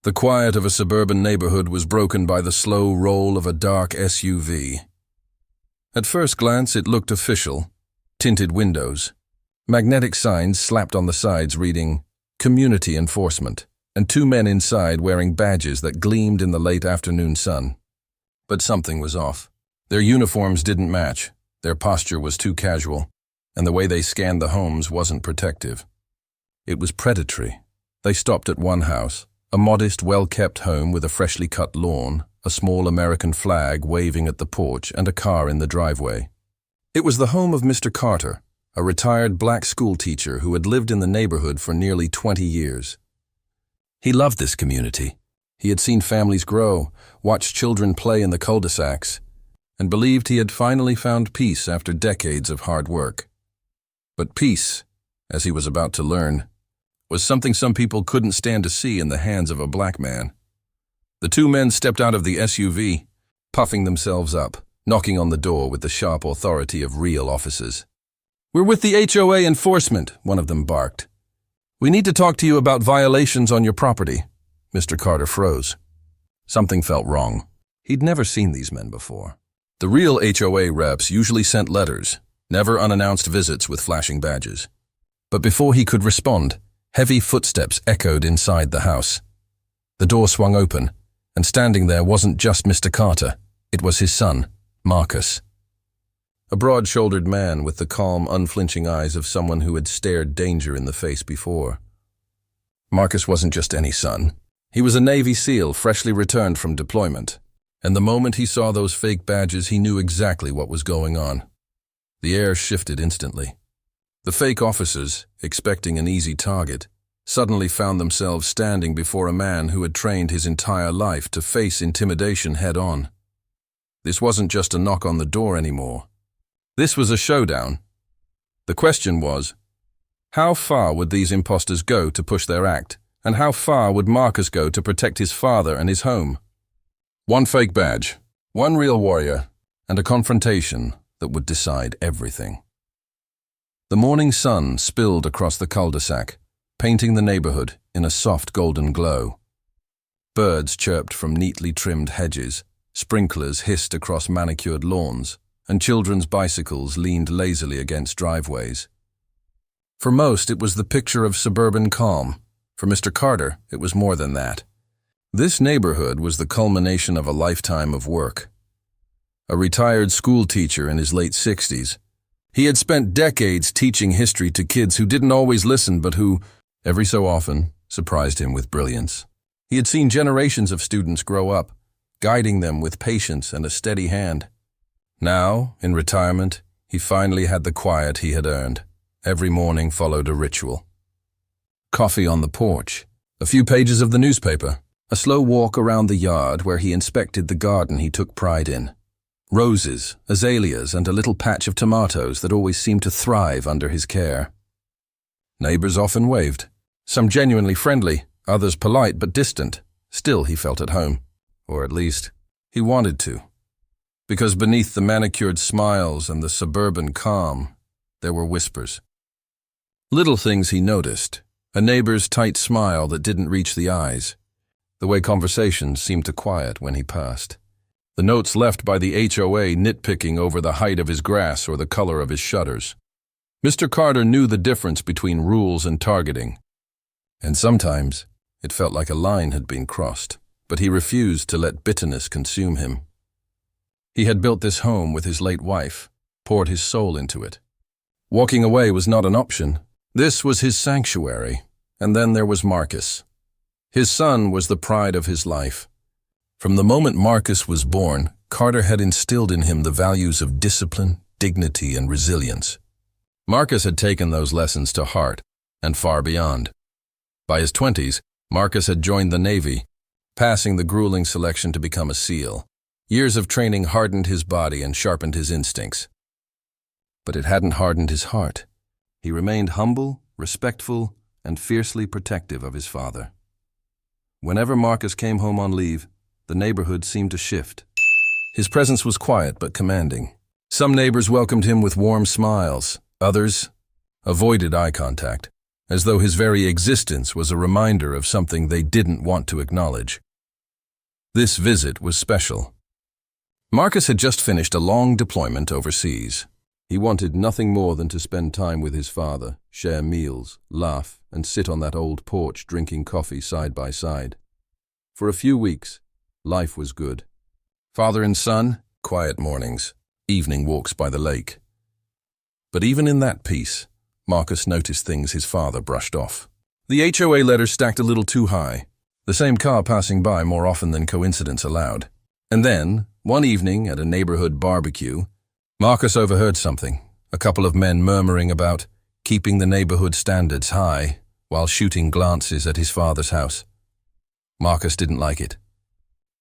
The quiet of a suburban neighborhood was broken by the slow roll of a dark SUV. At first glance, it looked official. Tinted windows, magnetic signs slapped on the sides reading, "Community Enforcement," and two men inside wearing badges that gleamed in the late afternoon sun. But something was off. Their uniforms didn't match, their posture was too casual, and the way they scanned the homes wasn't protective. It was predatory. They stopped at one house, a modest, well-kept home with a freshly cut lawn, a small American flag waving at the porch, and a car in the driveway. It was the home of Mr. Carter, a retired black schoolteacher who had lived in the neighborhood for nearly 20 years. He loved this community. He had seen families grow, watched children play in the cul-de-sacs, and believed he had finally found peace after decades of hard work. But peace, as he was about to learn, was something some people couldn't stand to see in the hands of a black man. The two men stepped out of the SUV, puffing themselves up, knocking on the door with the sharp authority of real officers. "We're with the HOA enforcement," one of them barked. "We need to talk to you about violations on your property." Mr. Carter froze. Something felt wrong. He'd never seen these men before. The real HOA reps usually sent letters, never unannounced visits with flashing badges. But before he could respond, heavy footsteps echoed inside the house. The door swung open, and standing there wasn't just Mr. Carter, it was his son, Marcus. A broad-shouldered man with the calm, unflinching eyes of someone who had stared danger in the face before. Marcus wasn't just any son. He was a Navy SEAL freshly returned from deployment, and the moment he saw those fake badges, he knew exactly what was going on. The air shifted instantly. The fake officers, expecting an easy target, suddenly found themselves standing before a man who had trained his entire life to face intimidation head-on. This wasn't just a knock on the door anymore. This was a showdown. The question was, how far would these imposters go to push their act, and how far would Marcus go to protect his father and his home? One fake badge, one real warrior, and a confrontation that would decide everything. The morning sun spilled across the cul-de-sac, painting the neighborhood in a soft golden glow. Birds chirped from neatly trimmed hedges, sprinklers hissed across manicured lawns, and children's bicycles leaned lazily against driveways. For most, it was the picture of suburban calm. For Mr. Carter, it was more than that. This neighborhood was the culmination of a lifetime of work. A retired school teacher in his late 60s, he had spent decades teaching history to kids who didn't always listen but who, every so often, surprised him with brilliance. He had seen generations of students grow up, guiding them with patience and a steady hand. Now, in retirement, he finally had the quiet he had earned. Every morning followed a ritual. Coffee on the porch, a few pages of the newspaper, a slow walk around the yard where he inspected the garden he took pride in. Roses, azaleas, and a little patch of tomatoes that always seemed to thrive under his care. Neighbors often waved, some genuinely friendly, others polite but distant. Still he felt at home, or at least, he wanted to. Because beneath the manicured smiles and the suburban calm, there were whispers. Little things he noticed, a neighbor's tight smile that didn't reach the eyes, the way conversations seemed to quiet when he passed. The notes left by the HOA nitpicking over the height of his grass or the color of his shutters. Mr. Carter knew the difference between rules and targeting, and sometimes it felt like a line had been crossed, but he refused to let bitterness consume him. He had built this home with his late wife, poured his soul into it. Walking away was not an option. This was his sanctuary, and then there was Marcus. His son was the pride of his life. From the moment Marcus was born, Carter had instilled in him the values of discipline, dignity, and resilience. Marcus had taken those lessons to heart, and far beyond. By his 20s, Marcus had joined the Navy, passing the grueling selection to become a SEAL. Years of training hardened his body and sharpened his instincts. But it hadn't hardened his heart. He remained humble, respectful, and fiercely protective of his father. Whenever Marcus came home on leave, the neighborhood seemed to shift. His presence was quiet but commanding. Some neighbors welcomed him with warm smiles. Others avoided eye contact, as though his very existence was a reminder of something they didn't want to acknowledge. This visit was special. Marcus had just finished a long deployment overseas. He wanted nothing more than to spend time with his father, share meals, laugh, and sit on that old porch drinking coffee side by side. For a few weeks, life was good. Father and son, quiet mornings, evening walks by the lake. But even in that peace, Marcus noticed things his father brushed off. The HOA letters stacked a little too high, the same car passing by more often than coincidence allowed. And then, one evening at a neighborhood barbecue, Marcus overheard something, a couple of men murmuring about keeping the neighborhood standards high while shooting glances at his father's house. Marcus didn't like it.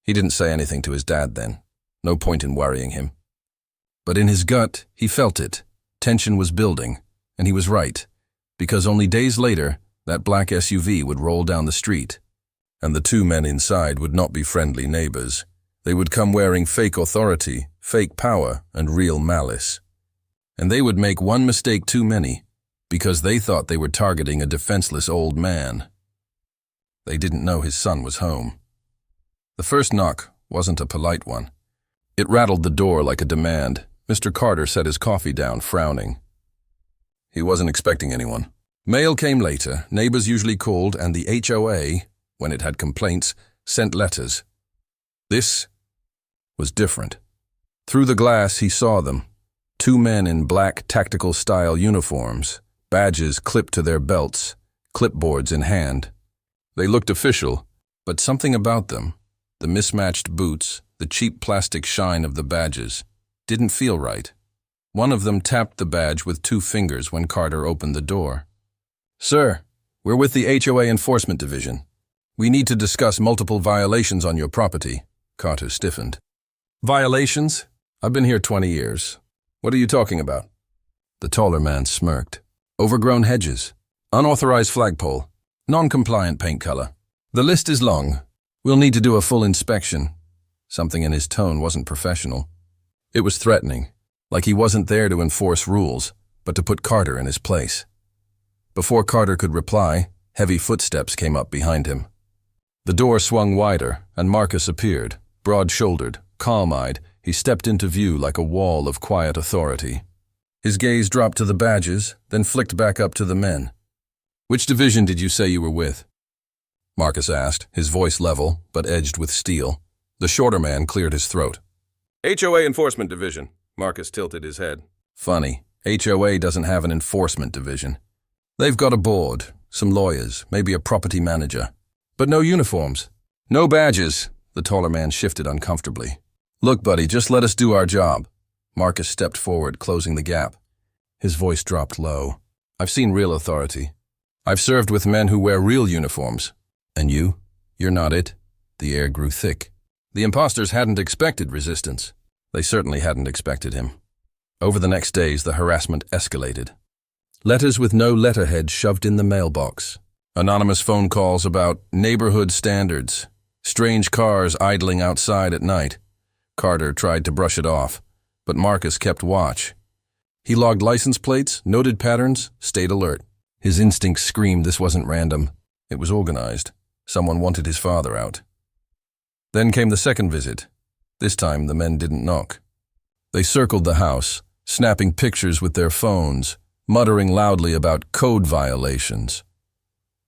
He didn't say anything to his dad then. No point in worrying him. But in his gut, he felt it. Tension was building, and he was right, because only days later, that black SUV would roll down the street, and the two men inside would not be friendly neighbors. They would come wearing fake authority, fake power, and real malice. And they would make one mistake too many, because they thought they were targeting a defenseless old man. They didn't know his son was home. The first knock wasn't a polite one. It rattled the door like a demand. Mr. Carter set his coffee down, frowning. He wasn't expecting anyone. Mail came later, neighbors usually called, and the HOA, when it had complaints, sent letters. This was different. Through the glass he saw them. Two men in black tactical-style uniforms, badges clipped to their belts, clipboards in hand. They looked official, but something about them, the mismatched boots, the cheap plastic shine of the badges, didn't feel right. One of them tapped the badge with 2 fingers when Carter opened the door. "Sir, we're with the HOA Enforcement Division. We need to discuss multiple violations on your property." Carter stiffened. "Violations? I've been here 20 years. What are you talking about?" The taller man smirked. "Overgrown hedges, unauthorized flagpole, non-compliant paint color. The list is long. We'll need to do a full inspection." Something in his tone wasn't professional. It was threatening, like he wasn't there to enforce rules, but to put Carter in his place. Before Carter could reply, heavy footsteps came up behind him. The door swung wider, and Marcus appeared. Broad-shouldered, calm-eyed, he stepped into view like a wall of quiet authority. His gaze dropped to the badges, then flicked back up to the men. "Which division did you say you were with?" Marcus asked, his voice level, but edged with steel. The shorter man cleared his throat. "HOA Enforcement Division." Marcus tilted his head. "Funny, HOA doesn't have an enforcement division. They've got a board, some lawyers, maybe a property manager. But no uniforms. No badges." The taller man shifted uncomfortably. "Look, buddy, just let us do our job." Marcus stepped forward, closing the gap. His voice dropped low. "I've seen real authority. I've served with men who wear real uniforms. And you? You're not it." The air grew thick. The imposters hadn't expected resistance. They certainly hadn't expected him. Over the next days, the harassment escalated. Letters with no letterhead shoved in the mailbox. Anonymous phone calls about neighborhood standards. Strange cars idling outside at night. Carter tried to brush it off, but Marcus kept watch. He logged license plates, noted patterns, stayed alert. His instincts screamed this wasn't random. It was organized. Someone wanted his father out. Then came the second visit. This time the men didn't knock. They circled the house, snapping pictures with their phones, muttering loudly about code violations.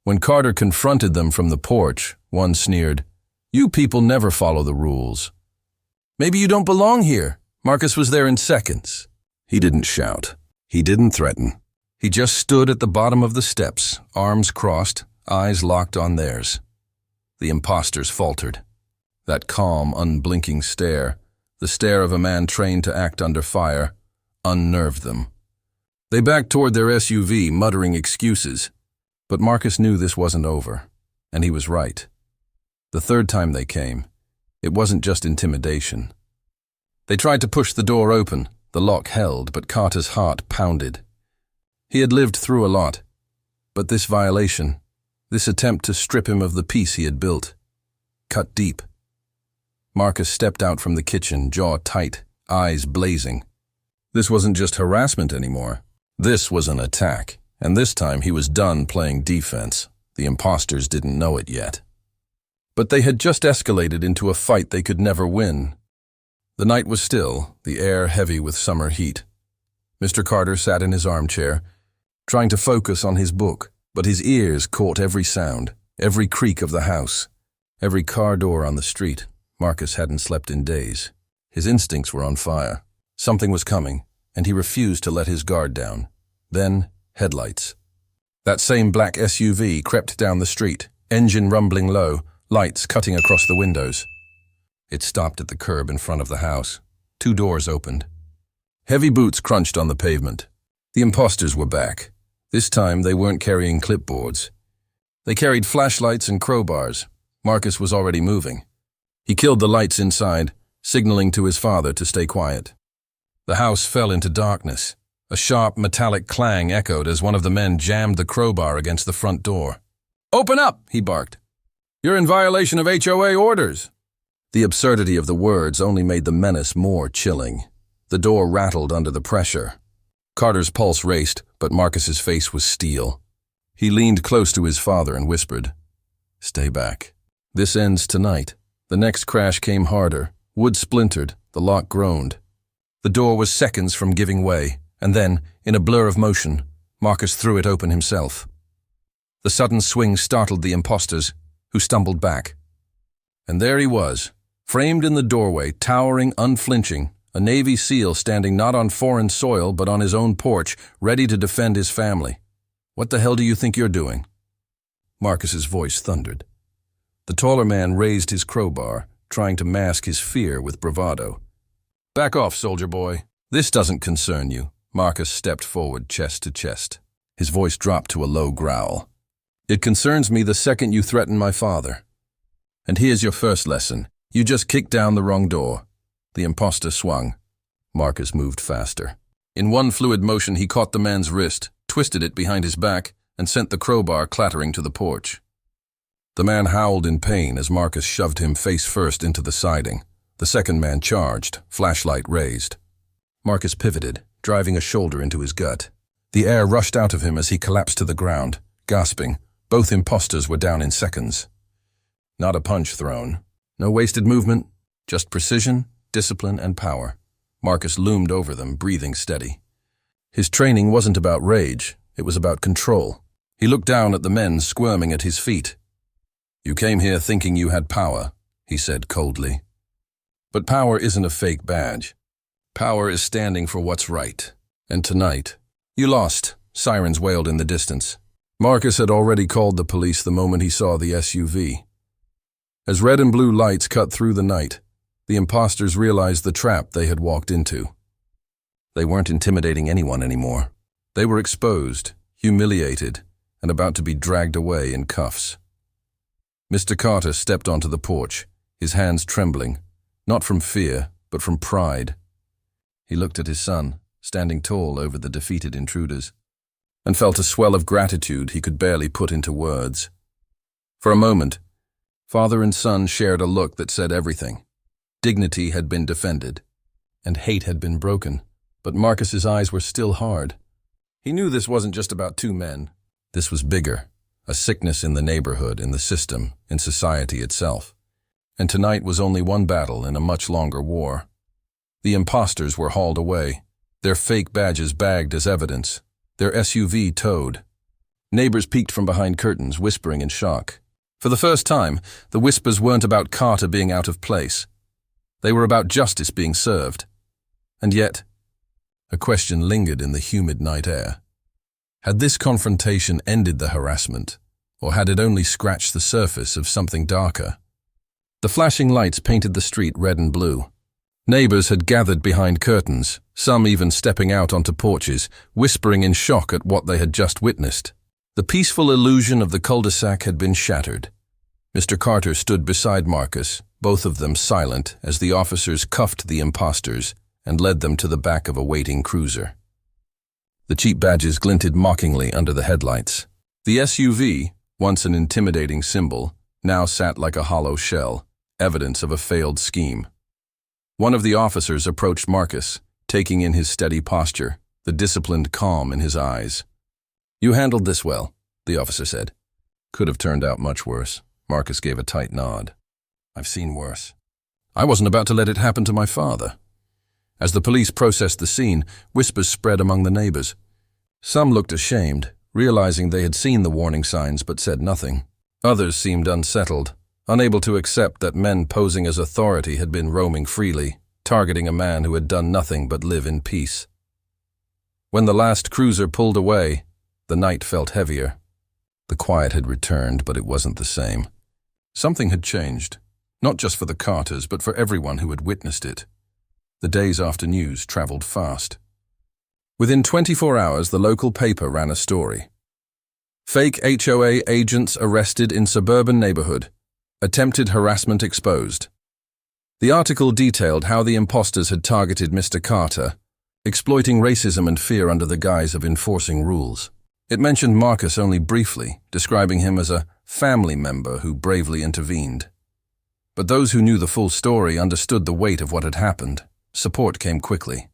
When Carter confronted them from the porch, one sneered, "You people never follow the rules." "Maybe you don't belong here." Marcus was there in seconds. He didn't shout. He didn't threaten. He just stood at the bottom of the steps, arms crossed, eyes locked on theirs. The imposters faltered. That calm, unblinking stare, the stare of a man trained to act under fire, unnerved them. They backed toward their SUV, muttering excuses. But Marcus knew this wasn't over, and he was right. The third time they came, it wasn't just intimidation. They tried to push the door open. The lock held, but Carter's heart pounded. He had lived through a lot, but this violation, this attempt to strip him of the peace he had built, cut deep. Marcus stepped out from the kitchen, jaw tight, eyes blazing. This wasn't just harassment anymore. This was an attack. and this time he was done playing defense. The imposters didn't know it yet. But they had just escalated into a fight they could never win. The night was still, the air heavy with summer heat. Mr. Carter sat in his armchair, trying to focus on his book, but his ears caught every sound, every creak of the house, every car door on the street. Marcus hadn't slept in days. His instincts were on fire. Something was coming, and he refused to let his guard down. Then, headlights. That same black SUV crept down the street, engine rumbling low, lights cutting across the windows. It stopped at the curb in front of the house. 2 doors opened. Heavy boots crunched on the pavement. The imposters were back. This time they weren't carrying clipboards. They carried flashlights and crowbars. Marcus was already moving. He killed the lights inside, signaling to his father to stay quiet. The house fell into darkness. A sharp metallic clang echoed as one of the men jammed the crowbar against the front door. "Open up!" he barked. "You're in violation of HOA orders." The absurdity of the words only made the menace more chilling. The door rattled under the pressure. Carter's pulse raced, but Marcus's face was steel. He leaned close to his father and whispered, "Stay back. This ends tonight." The next crash came harder. Wood splintered. The lock groaned. The door was seconds from giving way, and then, in a blur of motion, Marcus threw it open himself. The sudden swing startled the imposters, who stumbled back. And there he was, framed in the doorway, towering, unflinching, a Navy SEAL standing not on foreign soil but on his own porch, ready to defend his family. "What the hell do you think you're doing?" Marcus's voice thundered. The taller man raised his crowbar, trying to mask his fear with bravado. "Back off, soldier boy. This doesn't concern you." Marcus stepped forward, chest to chest. His voice dropped to a low growl. "It concerns me the second you threaten my father. And here's your first lesson. You just kicked down the wrong door." The imposter swung. Marcus moved faster. In one fluid motion, he caught the man's wrist, twisted it behind his back, and sent the crowbar clattering to the porch. The man howled in pain as Marcus shoved him face first into the siding. The second man charged, flashlight raised. Marcus pivoted, driving a shoulder into his gut. The air rushed out of him as he collapsed to the ground, gasping. Both imposters were down in seconds. Not a punch thrown. No wasted movement, just precision, discipline, and power. Marcus loomed over them, breathing steady. His training wasn't about rage, it was about control. He looked down at the men squirming at his feet. "You came here thinking you had power," he said coldly. "But power isn't a fake badge. Power is standing for what's right. And tonight, you lost," sirens wailed in the distance. Marcus had already called the police the moment he saw the SUV. As red and blue lights cut through the night, the imposters realized the trap they had walked into. They weren't intimidating anyone anymore. They were exposed, humiliated, and about to be dragged away in cuffs. Mr. Carter stepped onto the porch, his hands trembling, not from fear, but from pride. He looked at his son, standing tall over the defeated intruders, and felt a swell of gratitude he could barely put into words. For a moment, father and son shared a look that said everything. Dignity had been defended, and hate had been broken, but Marcus's eyes were still hard. He knew this wasn't just about 2 men. This was bigger. A sickness in the neighborhood, in the system, in society itself. And tonight was only one battle in a much longer war. The imposters were hauled away, their fake badges bagged as evidence, their SUV towed. Neighbors peeked from behind curtains, whispering in shock. For the first time, the whispers weren't about Carter being out of place. They were about justice being served. And yet, a question lingered in the humid night air. Had this confrontation ended the harassment, or had it only scratched the surface of something darker? The flashing lights painted the street red and blue. Neighbors had gathered behind curtains, some even stepping out onto porches, whispering in shock at what they had just witnessed. The peaceful illusion of the cul-de-sac had been shattered. Mr. Carter stood beside Marcus, both of them silent as the officers cuffed the imposters and led them to the back of a waiting cruiser. The cheap badges glinted mockingly under the headlights. The SUV, once an intimidating symbol, now sat like a hollow shell, evidence of a failed scheme. One of the officers approached Marcus, taking in his steady posture, the disciplined calm in his eyes. "You handled this well," the officer said. "Could have turned out much worse." Marcus gave a tight nod. "I've seen worse. I wasn't about to let it happen to my father." As the police processed the scene, whispers spread among the neighbors. Some looked ashamed, realizing they had seen the warning signs but said nothing. Others seemed unsettled, unable to accept that men posing as authority had been roaming freely, targeting a man who had done nothing but live in peace. When the last cruiser pulled away, the night felt heavier. The quiet had returned, but it wasn't the same. Something had changed, not just for the Carters, but for everyone who had witnessed it. The days after news traveled fast. Within 24 hours, the local paper ran a story. Fake HOA agents arrested in suburban neighborhood. Attempted harassment exposed. The article detailed how the imposters had targeted Mr. Carter, exploiting racism and fear under the guise of enforcing rules. It mentioned Marcus only briefly, describing him as a family member who bravely intervened. But those who knew the full story understood the weight of what had happened. Support came quickly.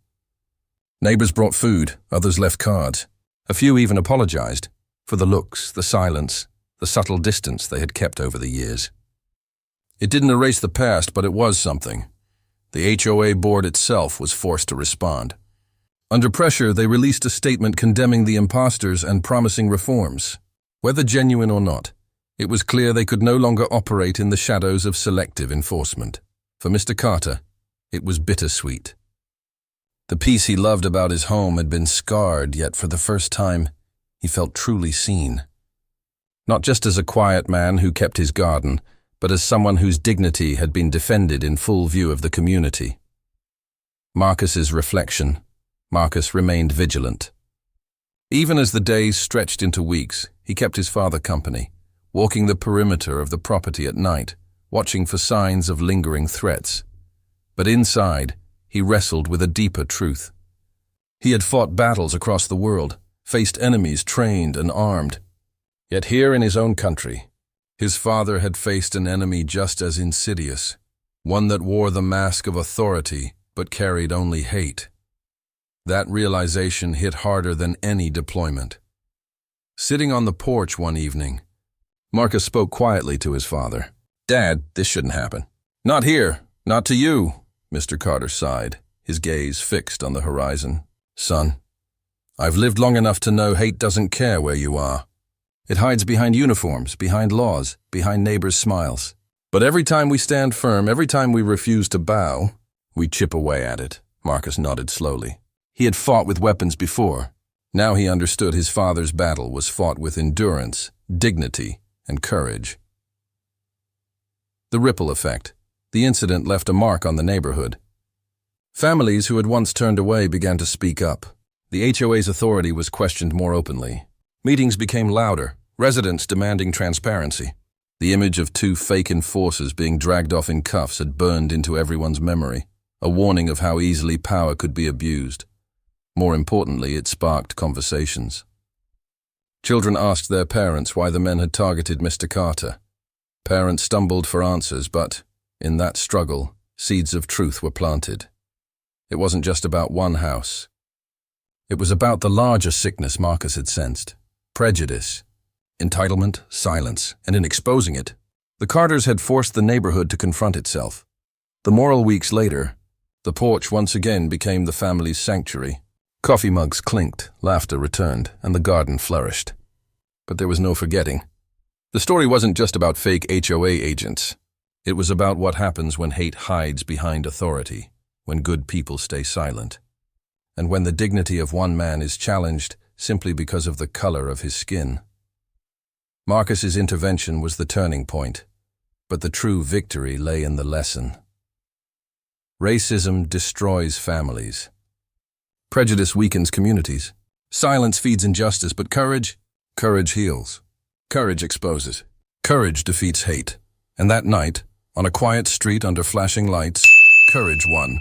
Neighbors brought food, others left cards. A few even apologized for the looks, the silence, the subtle distance they had kept over the years. It didn't erase the past, but it was something. The HOA board itself was forced to respond. Under pressure, they released a statement condemning the imposters and promising reforms. Whether genuine or not, it was clear they could no longer operate in the shadows of selective enforcement. For Mr. Carter, it was bittersweet. The peace he loved about his home had been scarred, yet for the first time, he felt truly seen. Not just as a quiet man who kept his garden, but as someone whose dignity had been defended in full view of the community. Marcus's reflection. Marcus remained vigilant. Even as the days stretched into weeks, he kept his father company, walking the perimeter of the property at night, watching for signs of lingering threats. But inside, he wrestled with a deeper truth. He had fought battles across the world, faced enemies trained and armed. Yet here in his own country, his father had faced an enemy just as insidious, one that wore the mask of authority but carried only hate. That realization hit harder than any deployment. Sitting on the porch one evening, Marcus spoke quietly to his father. "Dad, this shouldn't happen." "Not here, not to you," Mr. Carter sighed, his gaze fixed on the horizon. "Son, I've lived long enough to know hate doesn't care where you are. It hides behind uniforms, behind laws, behind neighbors' smiles. But every time we stand firm, every time we refuse to bow, we chip away at it." Marcus nodded slowly. He had fought with weapons before. Now he understood his father's battle was fought with endurance, dignity, and courage. The ripple effect. The incident left a mark on the neighborhood. Families who had once turned away began to speak up. The HOA's authority was questioned more openly. Meetings became louder, residents demanding transparency. The image of two fake enforcers being dragged off in cuffs had burned into everyone's memory, a warning of how easily power could be abused. More importantly, it sparked conversations. Children asked their parents why the men had targeted Mr. Carter. Parents stumbled for answers, but, in that struggle, seeds of truth were planted. It wasn't just about one house. It was about the larger sickness Marcus had sensed. Prejudice, entitlement, silence, and in exposing it, the Carters had forced the neighborhood to confront itself. The moral weeks later, the porch once again became the family's sanctuary. Coffee mugs clinked, laughter returned, and the garden flourished. But there was no forgetting. The story wasn't just about fake HOA agents. It was about what happens when hate hides behind authority, when good people stay silent, and when the dignity of one man is challenged simply because of the color of his skin. Marcus's intervention was the turning point, but the true victory lay in the lesson. Racism destroys families. Prejudice weakens communities. Silence feeds injustice, but courage heals. Courage exposes. Courage defeats hate. And that night, on a quiet street under flashing lights, courage won.